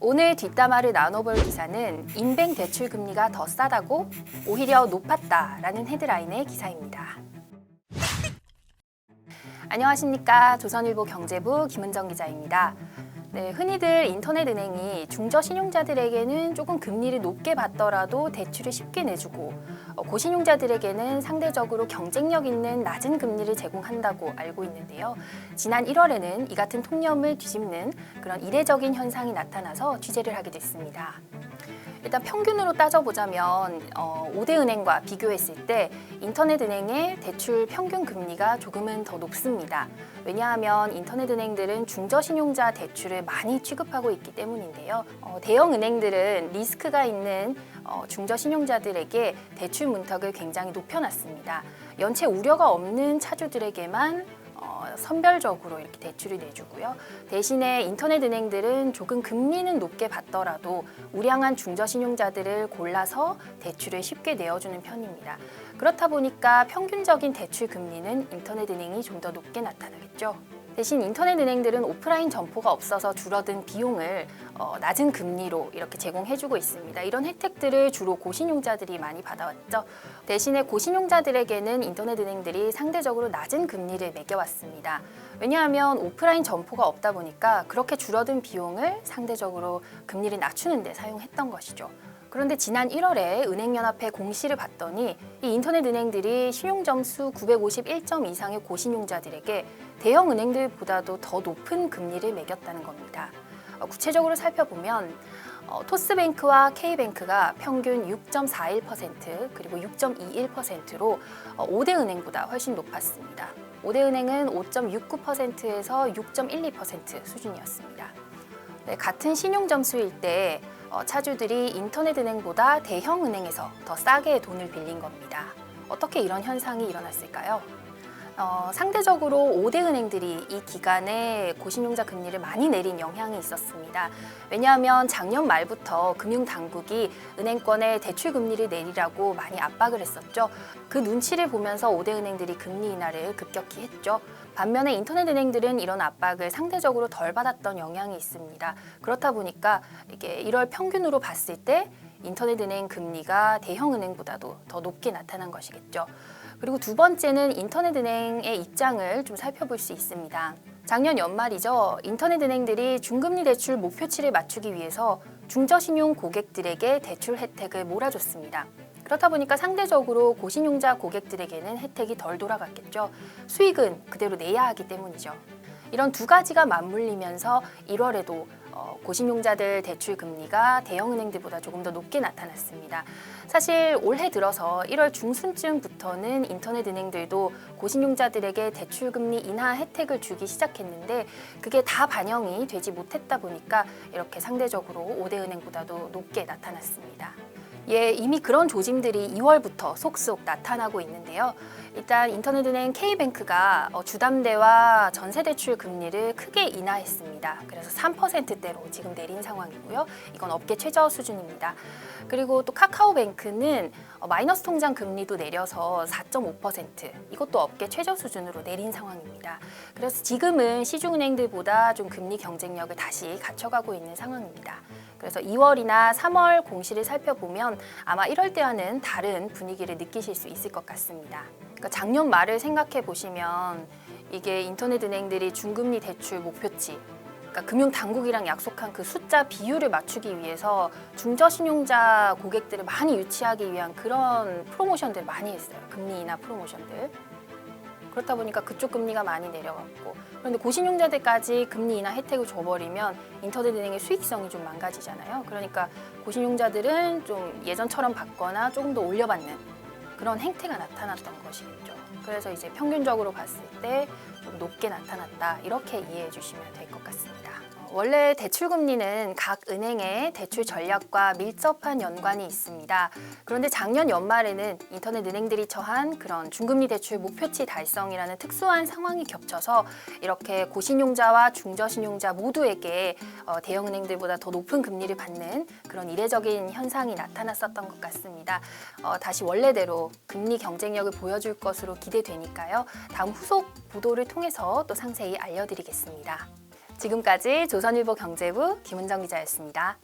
오늘 뒷담화를 나눠볼 기사는 인뱅 대출 금리가 더 싸다고 오히려 높았다라는 헤드라인의 기사입니다. 안녕하십니까. 조선일보 경제부 김은정 기자입니다. 네, 흔히들 인터넷은행이 중저신용자들에게는 조금 금리를 높게 받더라도 대출을 쉽게 내주고 고신용자들에게는 상대적으로 경쟁력 있는 낮은 금리를 제공한다고 알고 있는데요. 지난 1월에는 이 같은 통념을 뒤집는 그런 이례적인 현상이 나타나서 취재를 하게 됐습니다. 일단 평균으로 따져보자면 5대 은행과 비교했을 때 인터넷은행의 대출 평균 금리가 조금은 더 높습니다. 왜냐하면 인터넷은행들은 중저신용자 대출을 많이 취급하고 있기 때문인데요. 대형 은행들은 리스크가 있는 중저신용자들에게 대출 문턱을 굉장히 높여놨습니다. 연체 우려가 없는 차주들에게만 선별적으로 이렇게 대출을 내주고요. 대신에 인터넷 은행들은 조금 금리는 높게 받더라도 우량한 중저신용자들을 골라서 대출을 쉽게 내어주는 편입니다. 그렇다 보니까 평균적인 대출 금리는 인터넷 은행이 좀 더 높게 나타나겠죠. 대신 인터넷 은행들은 오프라인 점포가 없어서 줄어든 비용을 낮은 금리로 이렇게 제공해주고 있습니다. 이런 혜택들을 주로 고신용자들이 많이 받아왔죠. 대신에 고신용자들에게는 인터넷 은행들이 상대적으로 낮은 금리를 매겨왔습니다. 왜냐하면 오프라인 점포가 없다 보니까 그렇게 줄어든 비용을 상대적으로 금리를 낮추는 데 사용했던 것이죠. 그런데 지난 1월에 은행연합회 공시를 봤더니 이 인터넷 은행들이 신용점수 951점 이상의 고신용자들에게 대형 은행들보다도 더 높은 금리를 매겼다는 겁니다. 구체적으로 살펴보면 토스뱅크와 K뱅크가 평균 6.41% 그리고 6.21%로 5대 은행보다 훨씬 높았습니다. 5대 은행은 5.69%에서 6.12% 수준이었습니다. 네, 같은 신용점수일 때 차주들이 인터넷 은행보다 대형 은행에서 더 싸게 돈을 빌린 겁니다. 어떻게 이런 현상이 일어났을까요? 상대적으로 5대 은행들이 이 기간에 고신용자 금리를 많이 내린 영향이 있었습니다. 왜냐하면 작년 말부터 금융당국이 은행권에 대출 금리를 내리라고 많이 압박을 했었죠. 그 눈치를 보면서 5대 은행들이 금리 인하를 급격히 했죠. 반면에 인터넷 은행들은 이런 압박을 상대적으로 덜 받았던 영향이 있습니다. 그렇다 보니까 이게 1월 평균으로 봤을 때 인터넷 은행 금리가 대형 은행보다도 더 높게 나타난 것이겠죠. 그리고 두 번째는 인터넷 은행의 입장을 좀 살펴볼 수 있습니다. 작년 연말이죠. 인터넷 은행들이 중금리 대출 목표치를 맞추기 위해서 중저신용 고객들에게 대출 혜택을 몰아줬습니다. 그렇다 보니까 상대적으로 고신용자 고객들에게는 혜택이 덜 돌아갔겠죠. 수익은 그대로 내야 하기 때문이죠. 이런 두 가지가 맞물리면서 1월에도 고신용자들 대출 금리가 대형 은행들보다 조금 더 높게 나타났습니다. 사실 올해 들어서 1월 중순쯤부터는 인터넷 은행들도 고신용자들에게 대출 금리 인하 혜택을 주기 시작했는데 그게 다 반영이 되지 못했다 보니까 이렇게 상대적으로 5대 은행보다도 높게 나타났습니다. 예, 이미 그런 조짐들이 2월부터 속속 나타나고 있는데요. 일단 인터넷은행 K뱅크가 주담대와 전세대출 금리를 크게 인하했습니다. 그래서 3%대로 지금 내린 상황이고요. 이건 업계 최저 수준입니다. 그리고 또 카카오뱅크는 마이너스 통장 금리도 내려서 4.5%, 이것도 업계 최저 수준으로 내린 상황입니다. 그래서 지금은 시중은행들보다 좀 금리 경쟁력을 다시 갖춰가고 있는 상황입니다. 그래서 2월이나 3월 공시를 살펴보면 아마 1월 때와는 다른 분위기를 느끼실 수 있을 것 같습니다. 그러니까 작년 말을 생각해 보시면 이게 인터넷 은행들이 중금리 대출 목표치, 그러니까 금융당국이랑 약속한 그 숫자 비율을 맞추기 위해서 중저신용자 고객들을 많이 유치하기 위한 그런 프로모션들 많이 했어요. 금리 인하 프로모션들. 그렇다 보니까 그쪽 금리가 많이 내려갔고, 그런데 고신용자들까지 금리 인하 혜택을 줘버리면 인터넷 은행의 수익성이 좀 망가지잖아요. 그러니까 고신용자들은 좀 예전처럼 받거나 조금 더 올려받는 그런 행태가 나타났던 것이겠죠. 그래서 이제 평균적으로 봤을 때 좀 높게 나타났다, 이렇게 이해해 주시면 될 것 같습니다. 원래 대출금리는 각 은행의 대출 전략과 밀접한 연관이 있습니다. 그런데 작년 연말에는 인터넷 은행들이 처한 그런 중금리 대출 목표치 달성이라는 특수한 상황이 겹쳐서 이렇게 고신용자와 중저신용자 모두에게 대형 은행들보다 더 높은 금리를 받는 그런 이례적인 현상이 나타났었던 것 같습니다. 다시 원래대로 금리 경쟁력을 보여줄 것으로 기대되니까요. 다음 후속 보도를 통해서 또 상세히 알려드리겠습니다. 지금까지 조선일보 경제부 김은정 기자였습니다.